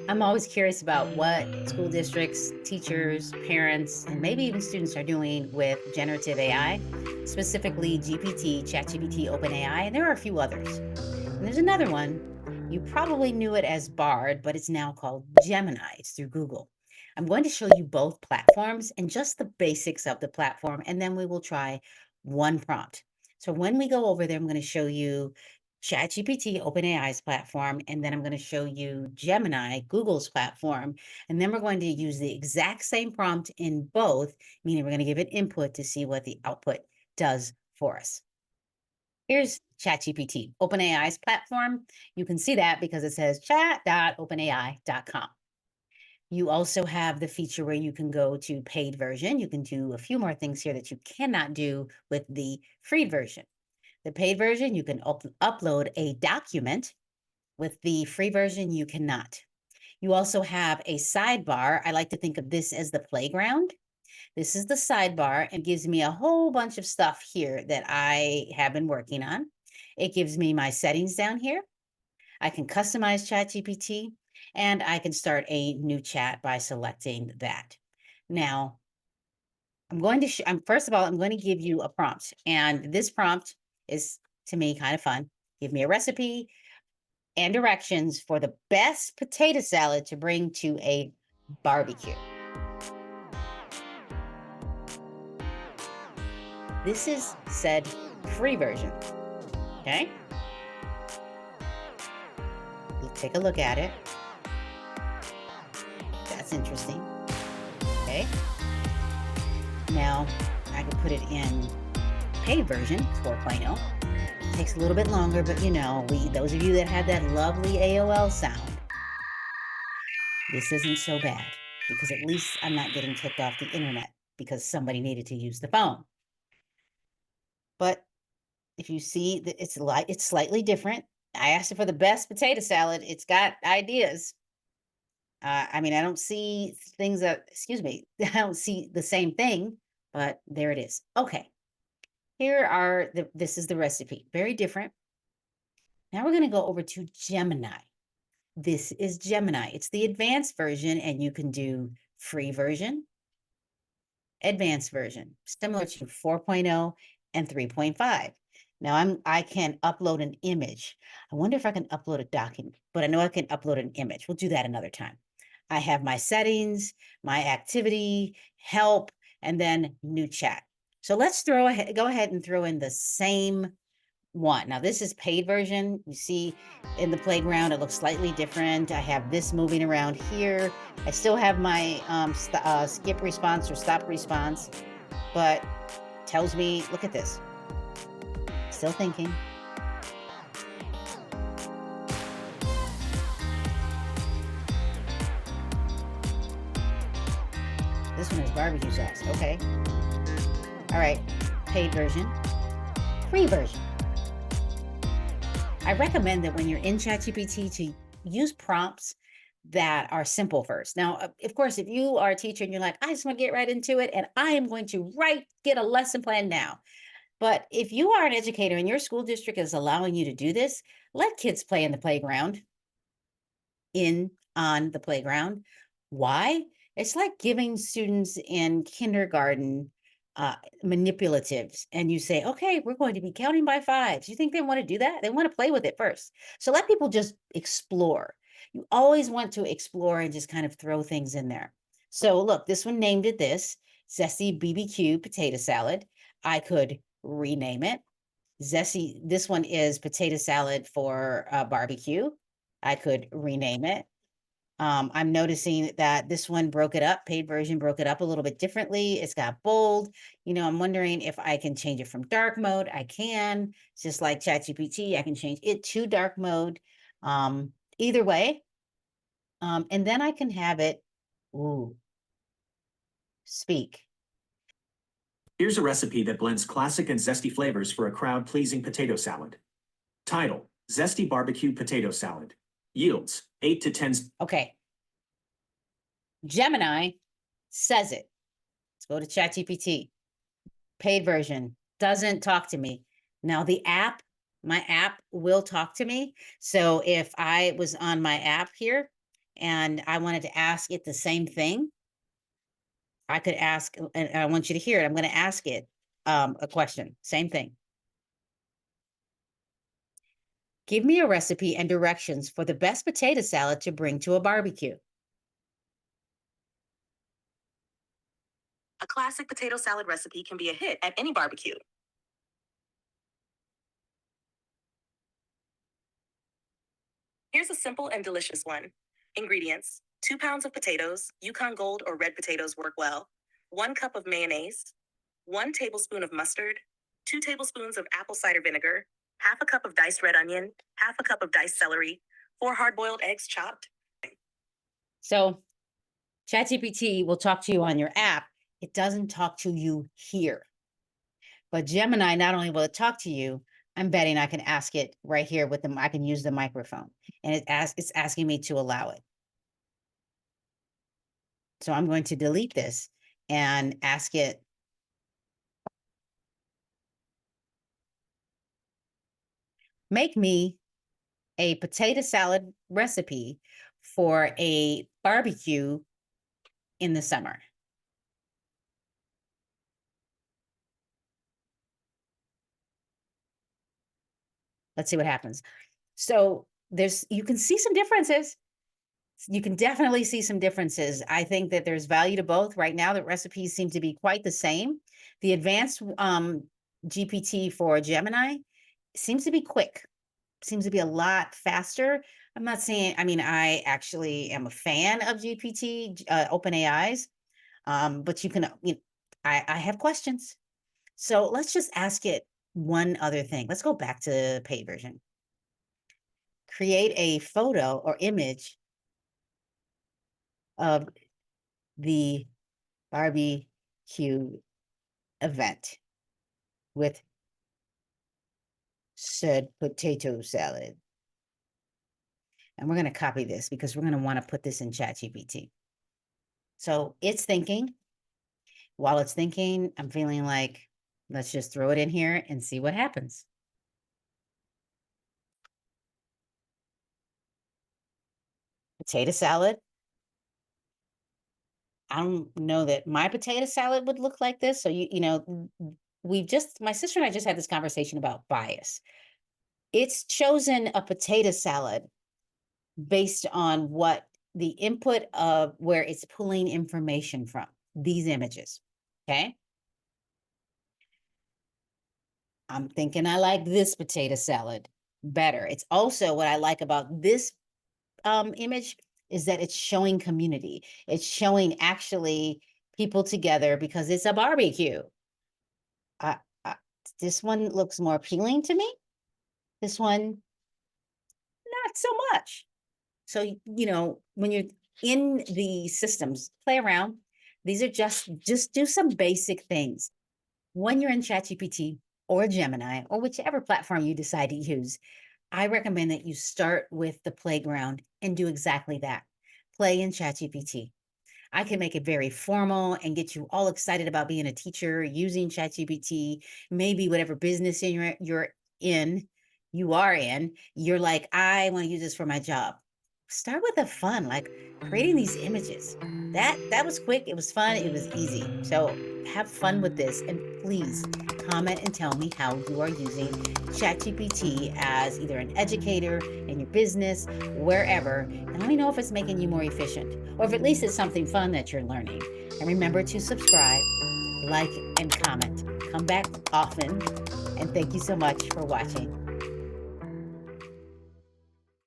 I'm always curious about what school districts, teachers, parents, and maybe even students are doing with generative AI, specifically GPT, ChatGPT, OpenAI, and there are a few others. And there's another one. You probably knew it as Bard, but it's now called Gemini. It's through Google. I'm going to show you both platforms and just the basics of the platform, and then we will try one prompt. So when we go over there, I'm going to show you ChatGPT, OpenAI's platform, and then I'm going to show you Gemini, Google's platform, and then we're going to use the exact same prompt in both, meaning we're going to give it input to see what the output does for us. Here's ChatGPT, OpenAI's platform. You can see that because it says chat.openai.com. You also have the feature where you can go to paid version. You can do a few more things here that you cannot do with the free version. The paid version, you can upload a document. With the free version, you cannot. You also have a sidebar. I like to think of this as the playground. This is the sidebar and gives me a whole bunch of stuff here that I have been working on. It gives me my settings down here. I can customize ChatGPT and I can start a new chat by selecting that. Now, I'm going to, first of all, I'm going to give you a prompt. And this prompt is, to me, kind of fun. Give me a recipe and directions for the best potato salad to bring to a barbecue. This is said free version. Okay. Let's take a look at it. That's interesting. Okay. Now I can put it in paid version 4.0. Takes a little bit longer, but those of you that had that lovely AOL sound, this isn't so bad because at least I'm not getting kicked off the internet because somebody needed to use the phone. But if you see that it's slightly different. I asked it for the best potato salad. It's got ideas. I don't see things excuse me, I don't see the same thing, but there it is. Okay. This is the recipe. Very different. Now we're going to go over to Gemini. This is Gemini. It's the advanced version, and you can do free version, advanced version, similar to 4.0 and 3.5. Now I can upload an image. I wonder if I can upload a document, but I know I can upload an image. We'll do that another time. I have my settings, my activity, help, and then new chat. So let's go ahead and throw in the same one. Now this is paid version. You see in the playground, it looks slightly different. I have this moving around here. I still have my skip response or stop response, but tells me, look at this. Still thinking. This one is barbecue sauce. Okay. All right. Paid version. Free version. I recommend that when you're in ChatGPT to use prompts that are simple first. Now, of course, if you are a teacher and you're like, I just want to get right into it and I am going to get a lesson plan now. But if you are an educator and your school district is allowing you to do this, let kids play in the playground, on the playground. Why? It's like giving students in kindergarten manipulatives, and you say, okay, we're going to be counting by fives. You think they want to do that? They want to play with it first. So let people just explore. You always want to explore and just kind of throw things in there. So look, this one named it this, Zesty BBQ potato salad. I could rename it. Zesty, this one is potato salad for barbecue. I could rename it. I'm noticing that this one broke it up, paid version broke it up a little bit differently. It's got bold. I'm wondering if I can change it from dark mode. I can, it's just like ChatGPT, I can change it to dark mode. Either way. And then I can have it, speak. Here's a recipe that blends classic and zesty flavors for a crowd-pleasing potato salad. Title: Zesty Barbecue Potato Salad. Yields: 8 to 10. Okay. Gemini says it. Let's go to ChatGPT. Paid version doesn't talk to me. Now my app will talk to me. So if I was on my app here and I wanted to ask it the same thing, I could ask, and I want you to hear it. I'm going to ask it a question. Same thing. Give me a recipe and directions for the best potato salad to bring to a barbecue. A classic potato salad recipe can be a hit at any barbecue. Here's a simple and delicious one. Ingredients: 2 pounds of potatoes, Yukon Gold or red potatoes work well, 1 cup of mayonnaise, 1 tablespoon of mustard, 2 tablespoons of apple cider vinegar, half a cup of diced red onion, half a cup of diced celery, 4 hard boiled eggs chopped. So, ChatGPT will talk to you on your app. It doesn't talk to you here. But Gemini, not only will it talk to you, I'm betting I can ask it right here with I can use the microphone, and it's asking me to allow it. So I'm going to delete this and ask it, make me a potato salad recipe for a barbecue in the summer. Let's see what happens. So you can see some differences. You can definitely see some differences. I think that there's value to both. Right now, the recipes seem to be quite the same. The advanced GPT for Gemini seems to be quick, seems to be a lot faster. I'm not saying, I mean, I actually am a fan of GPT, OpenAI's, but I have questions. So let's just ask it one other thing. Let's go back to paid version. Create a photo or image of the barbecue event with said potato salad. And we're going to copy this because we're going to want to put this in ChatGPT. So it's thinking. While it's thinking, I'm feeling like, let's just throw it in here and see what happens. Potato salad. I don't know that my potato salad would look like this. So, my sister and I just had this conversation about bias. It's chosen a potato salad based on what the input of where it's pulling information from, these images. Okay. I'm thinking I like this potato salad better. It's also what I like about this image is that it's showing community. It's showing actually people together because it's a barbecue. Uh, uh, this one looks more appealing to me. This one, not so much. So, when you're in the systems, play around. These are just do some basic things. When you're in ChatGPT or Gemini or whichever platform you decide to use, I recommend that you start with the playground and do exactly that. Play in ChatGPT. I can make it very formal and get you all excited about being a teacher using ChatGPT, maybe whatever business you're in, you are in, you're like, I want to use this for my job. Start with the fun, like creating these images. That was quick, it was fun, it was easy. So have fun with this and please comment and tell me how you are using ChatGPT as either an educator in your business, wherever, and let me know if it's making you more efficient or if at least it's something fun that you're learning. And remember to subscribe, like, and comment. Come back often. And thank you so much for watching.